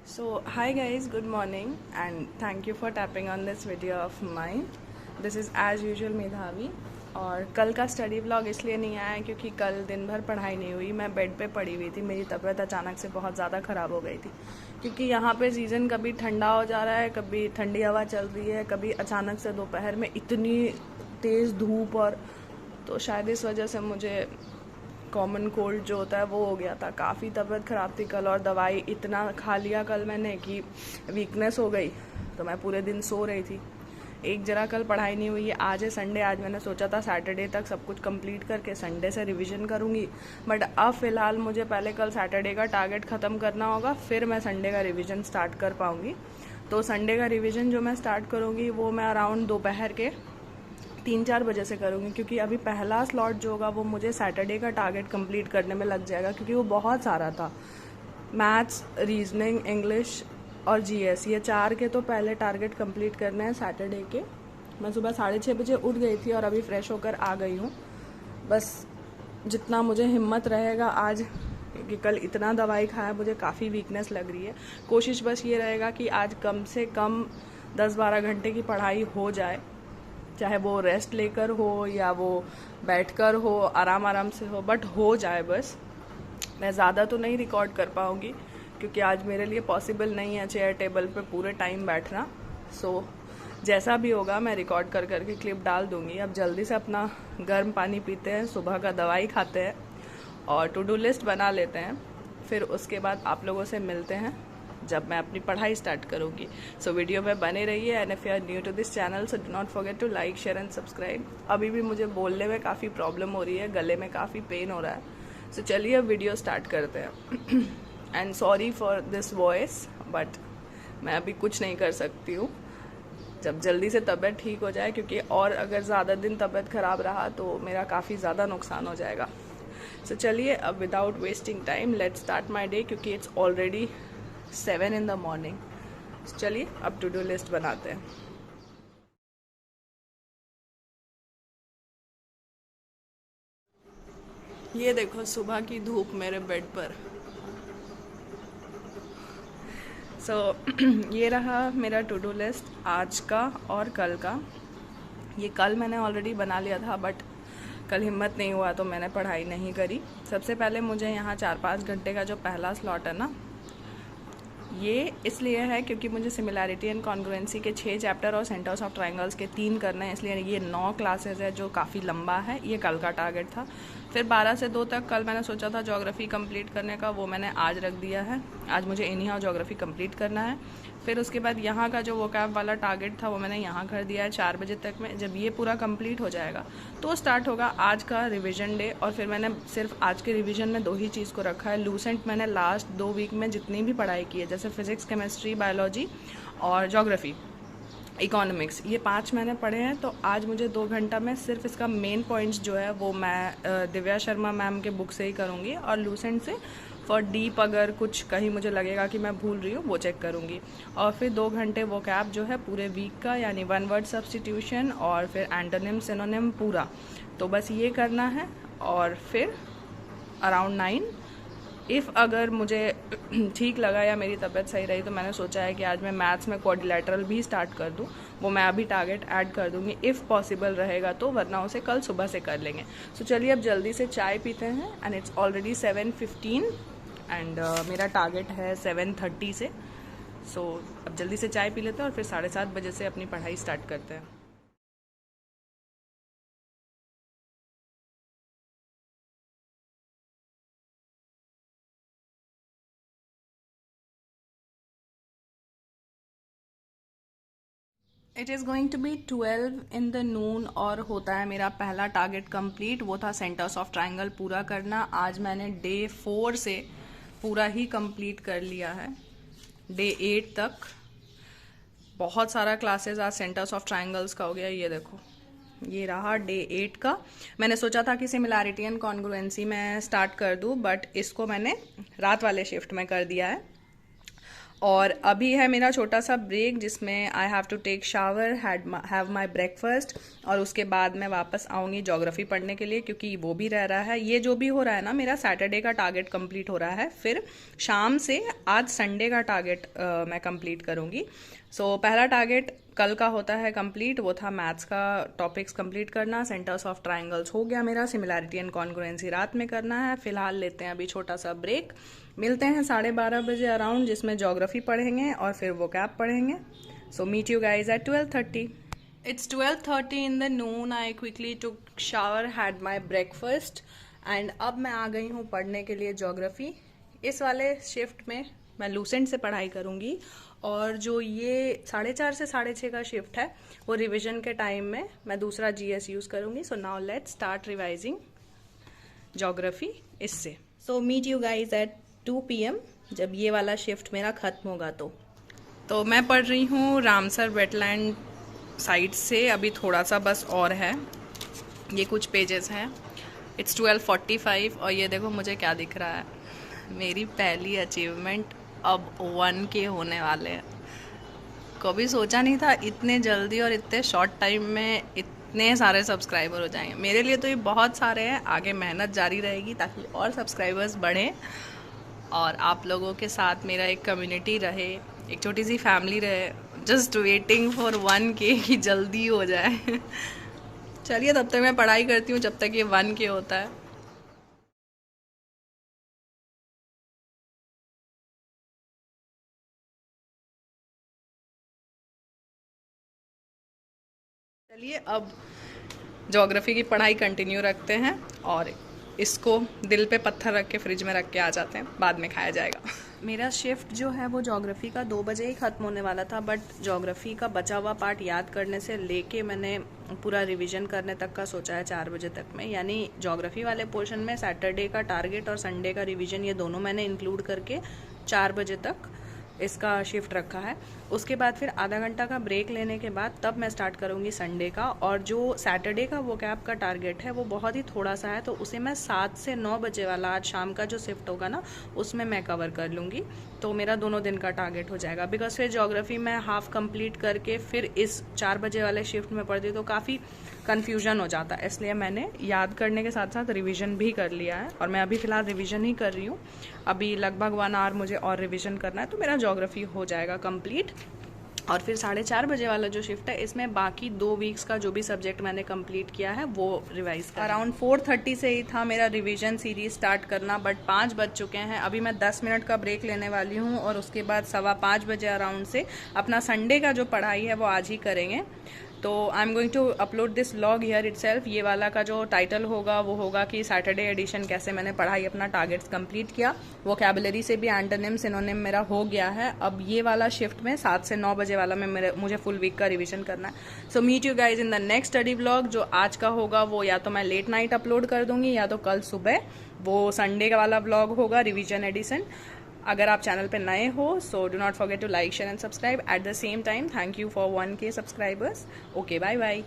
So, hi guys, good morning and thank you for tapping on this video of mine. This is as usual मेधावी। और कल का study vlog इसलिए नहीं आया क्योंकि कल दिन भर पढ़ाई नहीं हुई। मैं बेड पे पड़ी हुई थी, मेरी तबीयत अचानक से बहुत ज़्यादा ख़राब हो गई थी क्योंकि यहाँ पे सीज़न कभी ठंडा हो जा रहा है, कभी ठंडी हवा चल रही है, कभी अचानक से दोपहर में इतनी तेज़ धूप। और तो शायद इस वजह से मुझे कॉमन कोल्ड जो होता है वो हो गया था। काफ़ी तबीयत ख़राब थी कल और दवाई इतना खा लिया कल मैंने कि वीकनेस हो गई। तो मैं पूरे दिन सो रही थी, एक जरा कल पढ़ाई नहीं हुई है। आज है संडे, आज मैंने सोचा था सैटरडे तक सब कुछ कंप्लीट करके संडे से रिवीजन करूँगी, बट अब फ़िलहाल मुझे पहले कल सैटरडे का टारगेट ख़त्म करना होगा, फिर मैं संडे का रिवीजन स्टार्ट कर पाऊँगी। तो संडे का रिवीजन जो मैं स्टार्ट करूँगी वो मैं अराउंड दोपहर के 3-4 बजे से करूँगी, क्योंकि अभी पहला स्लॉट जो होगा वो मुझे सैटरडे का टारगेट कंप्लीट करने में लग जाएगा, क्योंकि वो बहुत सारा था। मैथ्स, रीजनिंग, इंग्लिश और जीएस, ये 4 के तो पहले टारगेट कंप्लीट करने हैं सैटरडे के। मैं सुबह 6:30 बजे उठ गई थी और अभी फ्रेश होकर आ गई हूँ। बस जितना मुझे हिम्मत रहेगा आज, कि कल इतना दवाई खाया, मुझे काफ़ी वीकनेस लग रही है। कोशिश बस ये रहेगा कि आज कम से कम 10-12 घंटे की पढ़ाई हो जाए, चाहे वो रेस्ट लेकर हो या वो बैठकर हो, आराम से हो, बट हो जाए बस। मैं ज़्यादा तो नहीं रिकॉर्ड कर पाऊँगी क्योंकि आज मेरे लिए पॉसिबल नहीं है चेयर टेबल पे पूरे टाइम बैठना। सो जैसा भी होगा मैं रिकॉर्ड कर करके क्लिप डाल दूँगी। अब जल्दी से अपना गर्म पानी पीते हैं, सुबह का दवाई खाते हैं और टू डू लिस्ट बना लेते हैं। फिर उसके बाद आप लोगों से मिलते हैं जब मैं अपनी पढ़ाई स्टार्ट करूँगी। सो वीडियो में बने रहिए and if you are new to this channel so do not forget to like, share and subscribe. अभी भी मुझे बोलने में काफ़ी प्रॉब्लम हो रही है, गले में काफ़ी पेन हो रहा है। सो चलिए अब वीडियो स्टार्ट करते हैं। And sorry for this voice, but मैं अभी कुछ नहीं कर सकती हूँ। जब जल्दी से तबीयत ठीक हो जाए, क्योंकि और अगर ज़्यादा दिन तबीयत ख़राब रहा तो मेरा काफ़ी ज़्यादा नुकसान हो जाएगा। सो चलिए अब without wasting time let's start my day, क्योंकि it's already 7 in the morning। चलिए अब टू डू लिस्ट बनाते हैं। ये देखो सुबह की धूप मेरे बेड पर। ये रहा मेरा टू डू लिस्ट आज का और कल का। ये कल मैंने ऑलरेडी बना लिया था, बट कल हिम्मत नहीं हुआ तो मैंने पढ़ाई नहीं करी। सबसे पहले मुझे यहाँ 4-5 घंटे का जो पहला स्लॉट है ना, ये इसलिए है क्योंकि मुझे सिमिलैरिटी एंड कॉन्ग्रुएंसी के 6 चैप्टर और सेंटर्स ऑफ ट्रायंगल्स के 3 करने हैं, इसलिए ये 9 क्लासेस है जो काफ़ी लंबा है। ये कल का टारगेट था। फिर 12 से 2 तक कल मैंने सोचा था ज्योग्राफी कंप्लीट करने का, वो मैंने आज रख दिया है। आज मुझे एनी हाउ ज्योग्राफी कंप्लीट करना है। फिर उसके बाद यहाँ का जो वोकैब वाला टारगेट था वो मैंने यहाँ कर दिया है 4 बजे तक में। जब ये पूरा कंप्लीट हो जाएगा तो स्टार्ट होगा आज का रिवीजन डे। और फिर मैंने सिर्फ आज के रिवीजन में 2 ही चीज़ को रखा है। लूसेंट मैंने लास्ट 2 वीक में जितनी भी पढ़ाई की है, जैसे फिजिक्स, केमिस्ट्री, बायोलॉजी और ज्योग्राफी, इकोनॉमिक्स, ये 5 मैंने पढ़े हैं। तो आज मुझे 2 घंटा में सिर्फ इसका मेन पॉइंट्स जो है वो मैं दिव्या शर्मा मैम के बुक से ही करूँगी, और लूसेंट से फॉर डीप अगर कुछ कहीं मुझे लगेगा कि मैं भूल रही हूँ वो चेक करूँगी। और फिर 2 घंटे वो कैप जो है पूरे वीक का, यानी 1 वर्ड सब्स्टिट्यूशन और फिर एंटोनिम सिनोनिम पूरा। तो बस ये करना है। और फिर अराउंड 9 इफ़ अगर मुझे ठीक लगा या मेरी तबीयत सही रही तो मैंने सोचा है कि आज मैं मैथ्स में क्वाड्रिलेटरल भी स्टार्ट कर दूं। वो मैं अभी टारगेट ऐड कर दूंगी इफ़ पॉसिबल रहेगा तो, वरना उसे कल सुबह से कर लेंगे। सो चलिए अब जल्दी से चाय पीते हैं। एंड इट्स ऑलरेडी 7:15 एंड मेरा टारगेट है 7:30 से। सो अब जल्दी से चाय पी लेते हैं और फिर 7:30 बजे से अपनी पढ़ाई स्टार्ट करते हैं। It is going to be 12 in the noon और होता है मेरा पहला टारगेट कंप्लीट। वो था सेंटर्स ऑफ ट्रायंगल पूरा करना। आज मैंने डे 4 से पूरा ही कंप्लीट कर लिया है, डे 8 तक। बहुत सारा क्लासेस आज सेंटर्स ऑफ ट्रायंगल्स का हो गया। ये देखो, ये रहा डे 8 का। मैंने सोचा था कि सिमिलैरिटी एंड कॉन्ग्रुएंसी में स्टार्ट कर दूं, बट इसको मैंने रात वाले शिफ्ट में कर दिया है। और अभी है मेरा छोटा सा ब्रेक जिसमें I have to take shower, have my breakfast, और उसके बाद मैं वापस आऊँगी ज्योग्राफी पढ़ने के लिए, क्योंकि वो भी रह रहा है। ये जो भी हो रहा है ना, मेरा सैटरडे का टारगेट कंप्लीट हो रहा है, फिर शाम से आज संडे का टारगेट मैं कंप्लीट करूँगी। सो पहला टारगेट कल का होता है कंप्लीट, वो था मैथ्स का टॉपिक्स कंप्लीट करना। सेंटर्स ऑफ ट्रायंगल्स हो गया मेरा, सिमिलैरिटी एंड कॉन्ग्रुएंसी रात में करना है। फिलहाल लेते हैं अभी छोटा सा ब्रेक, मिलते हैं 12:30 बजे अराउंड, जिसमें ज्योग्राफी पढ़ेंगे और फिर वोकैब पढ़ेंगे। So meet you guys at 12:30। It's 12:30 in the noon. I quickly took shower, had my breakfast, and अब मैं आ गई हूँ पढ़ने के लिए ज्योग्राफी। इस वाले शिफ्ट में मैं लूसेंट से पढ़ाई करूँगी, और जो ये 4:30 से 6:30 का शिफ्ट है वो रिवीजन के टाइम में मैं दूसरा GS यूज़ करूँगी। So now let's start revising geography इससे। So meet you guys at 2 PM जब ये वाला शिफ्ट मेरा ख़त्म होगा। तो मैं पढ़ रही हूँ रामसर वेटलैंड साइड से, अभी थोड़ा सा बस और है, ये कुछ पेजेस हैं। इट्स 12:45 और ये देखो मुझे क्या दिख रहा है, मेरी पहली अचीवमेंट अब 1K होने वाले हैं। कभी सोचा नहीं था इतने जल्दी और इतने शॉर्ट टाइम में इतने सारे सब्सक्राइबर हो जाएंगे। मेरे लिए तो ये बहुत सारे हैं, आगे मेहनत जारी रहेगी ताकि और सब्सक्राइबर्स बढ़ें और आप लोगों के साथ मेरा एक कम्युनिटी रहे, एक छोटी सी फैमिली रहे। जस्ट वेटिंग फॉर 1K की जल्दी हो जाए। चलिए तब तक मैं पढ़ाई करती हूँ जब तक ये 1K होता है। चलिए अब ज्योग्राफी की पढ़ाई कंटिन्यू रखते हैं और इसको दिल पे पत्थर रख के फ्रिज में रख के आ जाते हैं, बाद में खाया जाएगा। मेरा शिफ्ट जो है वो ज्योग्राफी का 2 बजे ही ख़त्म होने वाला था, बट ज्योग्राफी का बचा हुआ पार्ट याद करने से लेके मैंने पूरा रिवीजन करने तक का सोचा है 4 बजे तक में। यानी ज्योग्राफी वाले पोर्शन में सैटरडे का टारगेट और संडे का रिवीजन ये दोनों मैंने इंक्लूड करके 4 बजे तक इसका शिफ्ट रखा है। उसके बाद फिर आधा घंटा का ब्रेक लेने के बाद तब मैं स्टार्ट करूँगी संडे का। और जो सैटरडे का वोकैब का टारगेट है वो बहुत ही थोड़ा सा है, तो उसे मैं 7 से 9 बजे वाला आज शाम का जो शिफ्ट होगा ना उसमें मैं कवर कर लूँगी। तो मेरा दोनों दिन का टारगेट हो जाएगा, बिकॉज फिर ज्योग्राफी मैं हाफ कंप्लीट करके फिर इस 4 बजे वाले शिफ्ट में पढ़ती तो काफ़ी कन्फ्यूजन हो जाता है। इसलिए मैंने याद करने के साथ साथ रिवीजन भी कर लिया है, और मैं अभी फ़िलहाल रिवीजन ही कर रही हूँ। अभी लगभग 1 आवर मुझे और रिवीजन करना है, तो मेरा ज्योग्राफी हो जाएगा कंप्लीट। और फिर 4:30 बजे वाला जो शिफ्ट है इसमें बाकी 2 वीक्स का जो भी सब्जेक्ट मैंने कंप्लीट किया है वो रिवाइज कर। अराउंड 4:30 से ही था मेरा रिवीजन सीरीज स्टार्ट करना, बट 5 बज चुके हैं। अभी मैं 10 मिनट का ब्रेक लेने वाली हूँ और उसके बाद 5:15 बजे अराउंड से अपना संडे का जो पढ़ाई है वो आज ही करेंगे। तो I am going to upload this vlog here itself. ये वाला का जो टाइटल होगा वो होगा कि सैटरडे एडिशन कैसे मैंने पढ़ाई अपना टारगेट्स कंप्लीट किया। वोकैबुलरी से भी एंटोनिम सिनोनिम मेरा हो गया है। अब ये वाला शिफ्ट में 7 से 9 बजे वाला में मुझे फुल वीक का रिवीजन करना है। So meet you guys in the next study vlog. जो आज का होगा वो या तो मैं लेट नाइट अपलोड कर दूंगी या तो कल सुबह वो संडे का वाला व्लॉग होगा, रिवीजन एडिशन। अगर आप चैनल पे नए हो so do not forget to like share and subscribe at the same time. Thank you for 1K subscribers. Okay, bye bye.